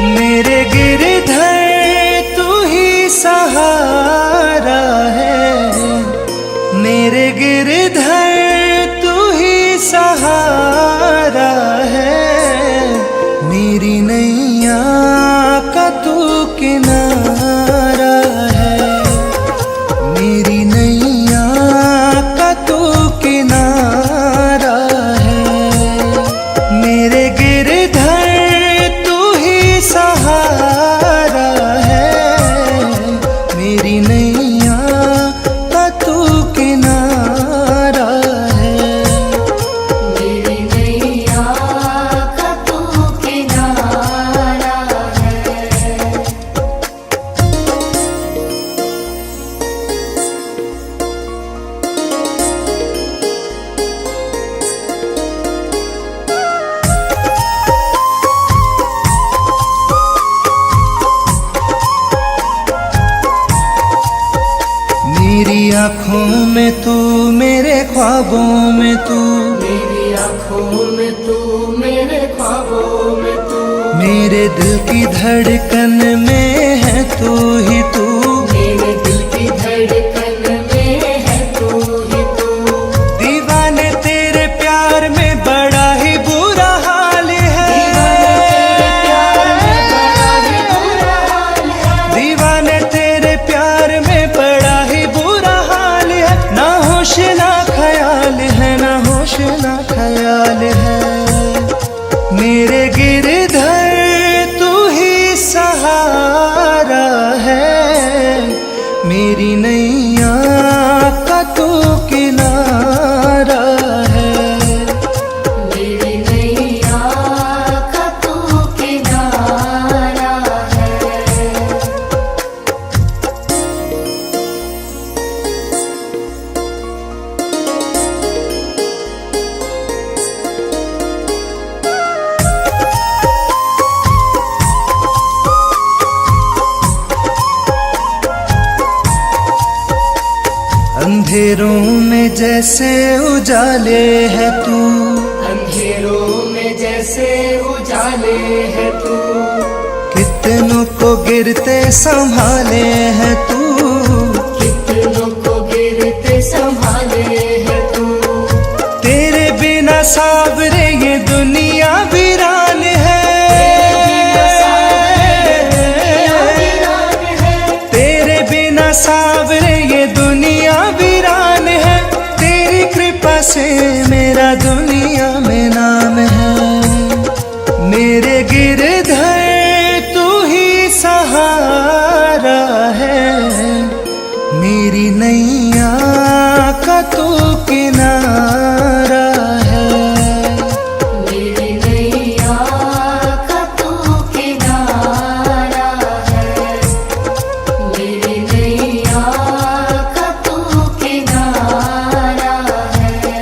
मेरे गिरधर तू ही सहारा है, मेरे गिरधर तू ही सहारा है। मेरी नैया का तू किनारा है, मेरी नैया का तू किनारा है। मेरे गिरधर तू ही सहारा है, मेरी नैया का तू किनारा है। मेरी नैया का तू किनारा है। मेरी आँखों में तू, मेरे ख्वाबों में तू, मेरी आँखों में तू, मेरे ख्वाबों में तू, मेरे दिल की धड़कन में है तू ही तू। मेरे दिल की धड़कन में है तू ही तू। दीवाने तेरे प्यार में बड़ा ही बुरा हाल है, दीवाने तेरे प्यार में बड़ा दीवाने तेरे प्यार में बड़ा ही बुरा हाल है। ही बुरा हाल है। ना होश ना ख्याल है, ना होश ना ख्याल है। मेरे गिरधर तू ही सहारा है, मेरी नैया का तू किनारा है। मेरी नैया का तू किनारा है। अंधेरों में जैसे उजाले है तू, अंधेरों में जैसे उजाले है तू, कितनों को गिरते संभाले है तू। कितनों को गिरते संभाले है तू। तेरे बिना सावरे ये दुनिया वीरान है, तेरे बिना सावरे ये दुनिया वीरान है। तेरी कृपा से मेरा दुनिया में नाम है। मेरे गिरधर तू ही सहारा है, मेरी नैया का तू किनारा है। मेरी नैया का तू किनारा है। मेरी नैया का तू किनारा है।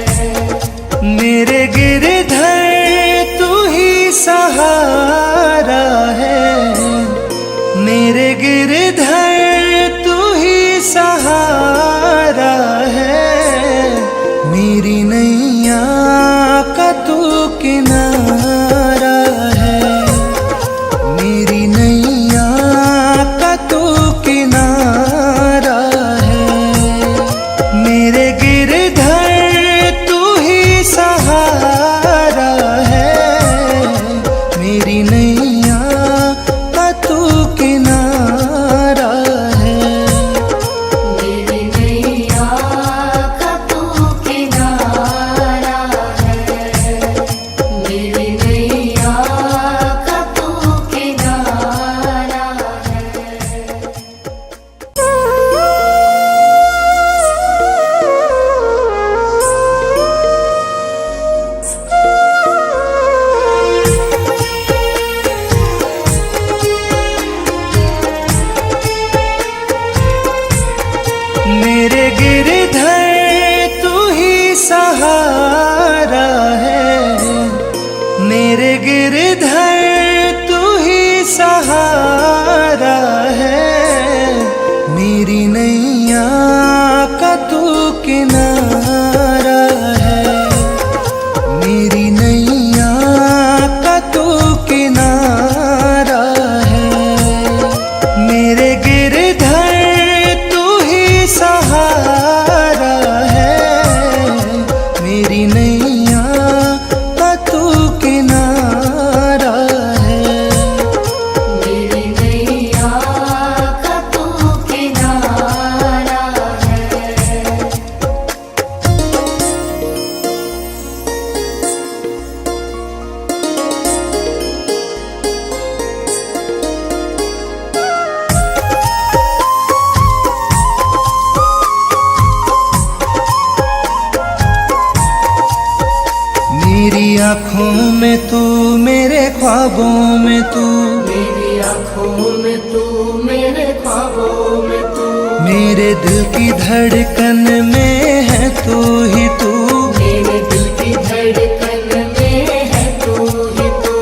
ख्वाबों में तू, मेरी आँखों में तू, मेरे ख्वाबों में तू, मेरे दिल की धड़कन में है तू ही तू, मेरे दिल की धड़कन में है तू ही तू।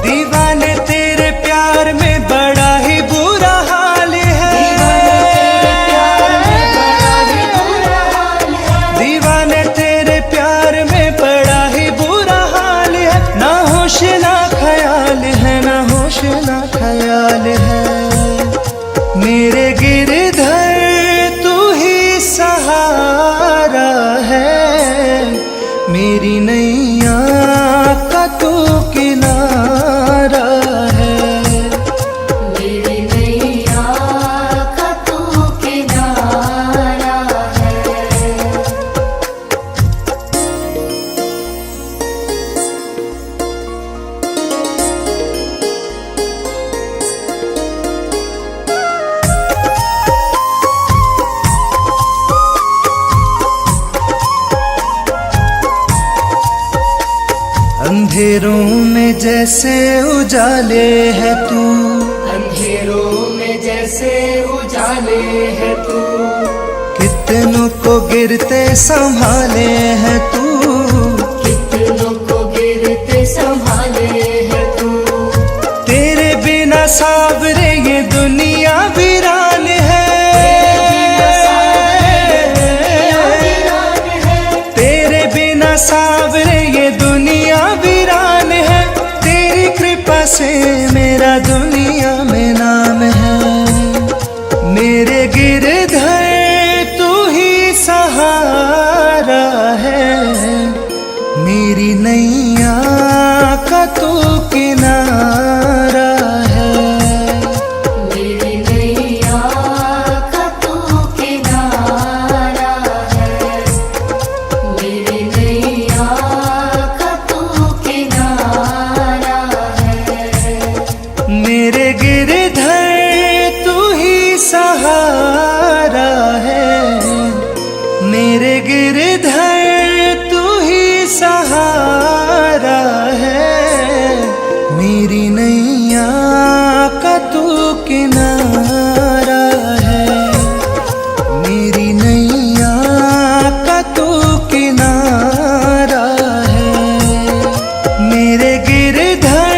दीवाने तेरे प्यार में बड़ा ही बुरा हाल है, दीवाने तेरे प्यार में बड़ा ही बुरा हाल है, ना होश ना ख्याल है, ना होश ना ख्याल है, मेरे गिरधर तू ही सहारा है, मेरी नैया का तू किनारा है, मेरी नैया का तू किनारा है। अंधेरों में जैसे उजाले है तू, अंधेरों में जैसे उजाले है तू, कितनों को गिरते संभाले है तू, कितनों को गिरते संभाले है तू, तेरे बिना सावरे ये दुनिया वीरान है, तेरे बिना सावरे ये दुनिया वीरान है, तेरी कृपा से मेरा दुनिया में नाम है, मेरे गिरधर तू ही सहारा है, मेरी नैया का तू किनारा है, मेरी नैया का तू किनारा है, मेरी नैया का तू किनारा है। मेरे गिरधर तू ही सहारा है, मेरे गिरधर तू ही सहारा है, मेरी नैया का तू किनारा है, मेरी नैया का तू किनारा है, मेरे गिरधर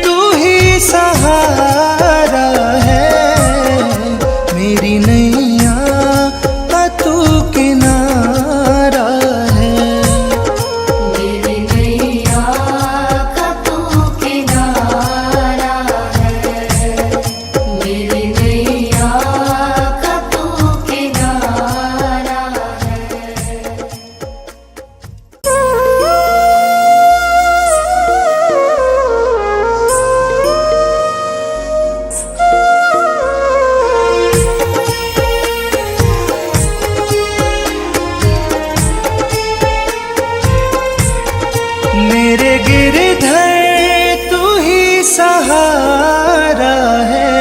तू ही सहारा है, मेरी नैया का तू किनारा है, मेरी नैया का तू किनारा है, मेरी नैया का तू किनारा है। मेरे गिरधर तू ही सहारा है,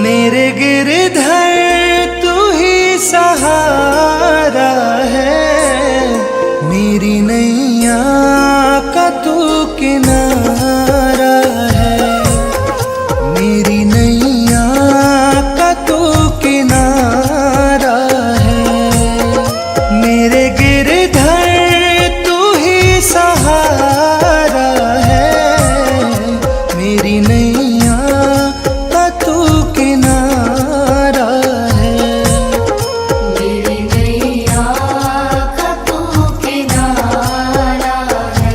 मेरे गिरधर तू ही सहारा है, मेरी नैया का तू किनारा है, मेरी नैया का तू किनारा है, मेरे गिरधर तू ही सहारा है, मेरी नैया का तू किनारा है, मेरी नैया का तू किनारा है।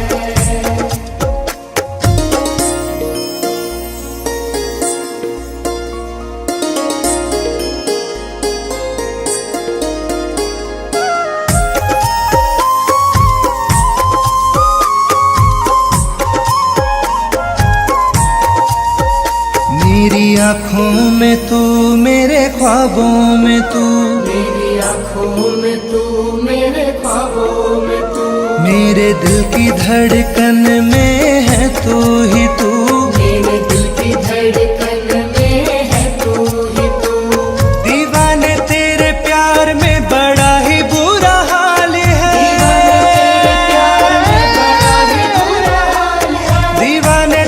मेरी आँखों में तू, मेरे ख्वाबों में तू, मेरी आँखों में तू, मेरे ख्वाबों में तू, मेरे दिल की धड़कन में है तू ही तू, मेरे दिल की धड़कन में है तू ही तू, दीवाने तेरे प्यार में बड़ा ही बुरा हाल है, दीवाने तेरे प्यार में बड़ा ही बुरा हाल है, दीवाने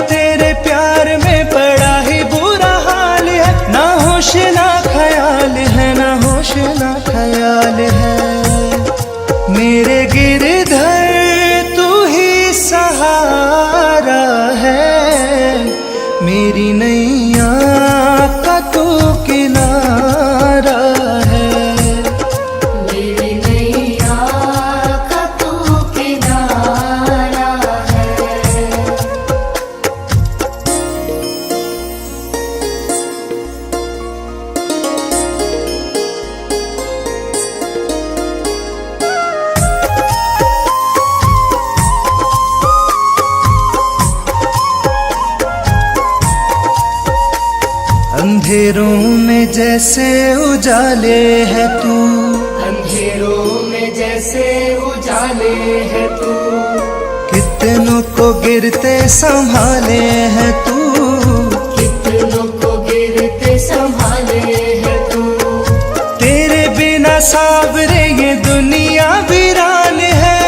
मेरी नैया का तू किनारा है। मेरी नैया का तू किनारा है। अंधेरों में जैसे उजाले है तू, अंधेरों में जैसे उजाले है तू, कितनों को गिरते संभाले है तू, कितनों को गिरते संभाले है तू। तेरे बिना सावरे ये दुनिया वीरान है।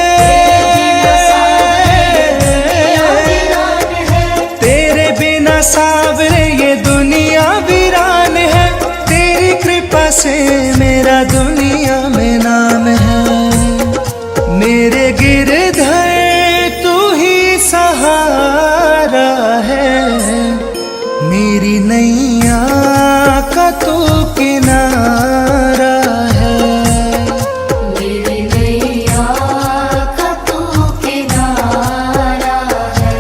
तेरे बिना सावरे ये दुनिया वीरान है। तेरी कृपा से मेरा दुनिया में नाम है। मेरे गिरधर तू ही सहारा है। मेरी नैया का तू किनारा है। मेरी नैया का तू किनारा है।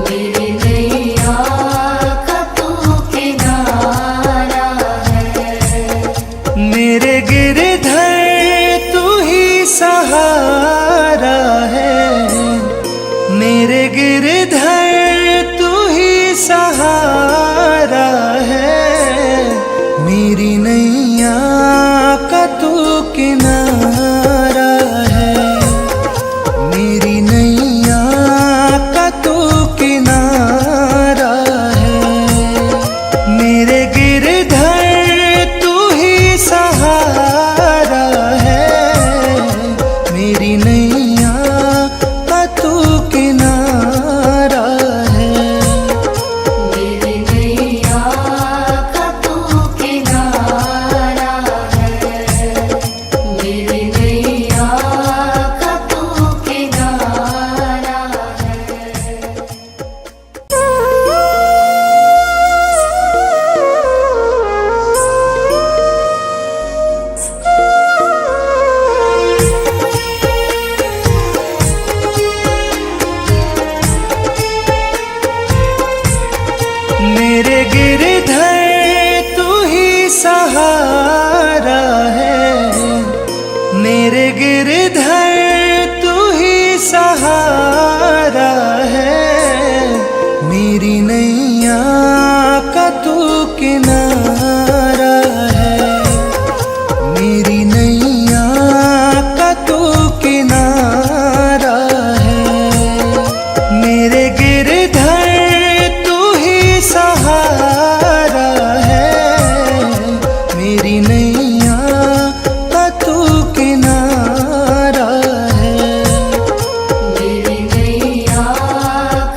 मेरी नैया का तू किनारा है। मेरे गिरधर तू ही सहारा है। मेरे गिरधर तू ही सहारा है। मेरी नैया का तू किनारा है। मेरी नैया का तू किनारा है। मेरे गिरधर तू ही सहारा है। मेरी नैया का तू किनारा है। मेरी नैया का तू किनारा है। मेरी नैया का तू किनारा मेरे गिरधर तू ही सहारा है। मेरे गिरधर तू ही सहारा है। मेरी नैया का तू किनारा है। मेरी नैया का तू किनारा है। मेरे गिरधर तू ही सहारा है। मेरी नैया का तू किनारा है। मेरी नैया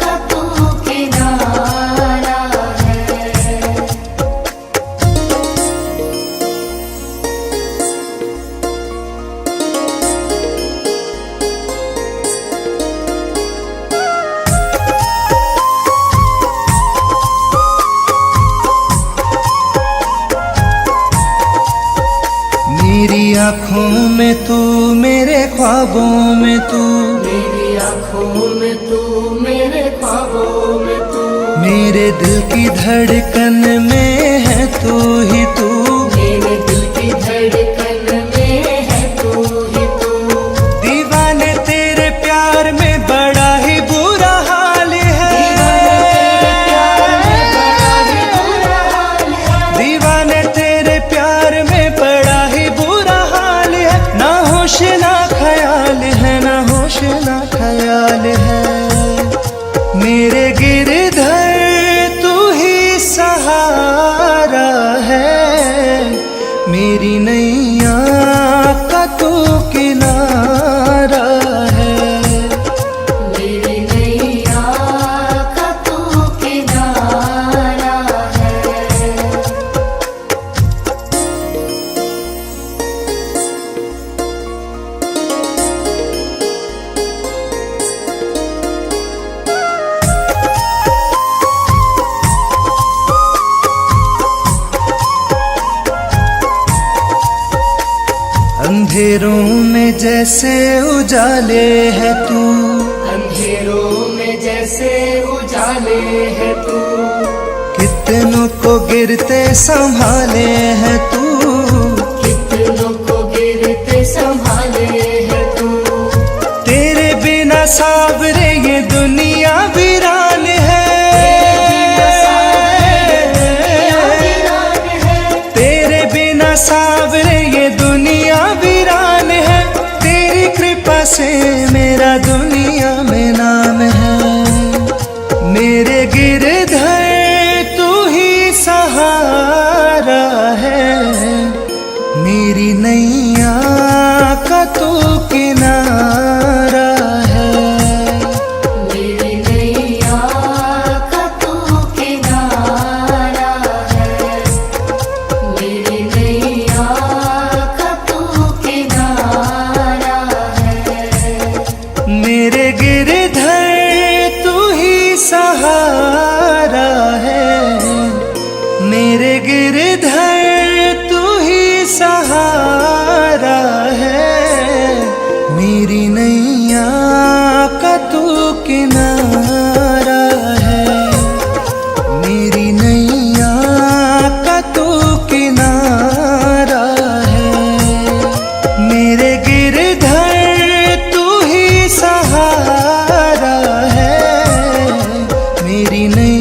का तू किनारा है। मेरी आँखों में तू, मेरे ख्वाबों में तू, मेरी आँखों में तू, मेरे ख्वाबों में तू, मेरे दिल की धड़कन में है तू ही तू। मेरे दिल की धड़कन में है तू ही तू। दीवाने तेरे प्यार में बड़ा ही बुरा हाल है। दीवाने तेरे प्यार में बड़ा ही बुरा हाल है। ना होश ना ख्याल है, ना होश ना ख्याल है। मेरे गिरधर तू ही सहारा है। अंधेरों में जैसे उजाले है तू, अंधेरों में जैसे उजाले है तू, कितनों को गिरते संभाले है तू, कितनों को गिरते संभाले है तू। तेरे बिना सावरे ये दुनिया वीरान है, तेरे बिना सावरे ये दुनिया वीरान है। तेरी कृपा से मेरा दुनिया में नाम है। मेरे गिरधर तू ही सहारा है, मेरी नैया का तू किनारा है। मेरी नैया का तू किनारा है, मेरी नैया का तू किनारा है। मेरे गिरधर तू ही सहारा है, मेरे गिरधर तू ही सहारा है। मेरी नैया का तू किनारा है, मेरी नैया का तू किनारा है। मेरे गिरधर तू ही सहारा है, मेरी नैया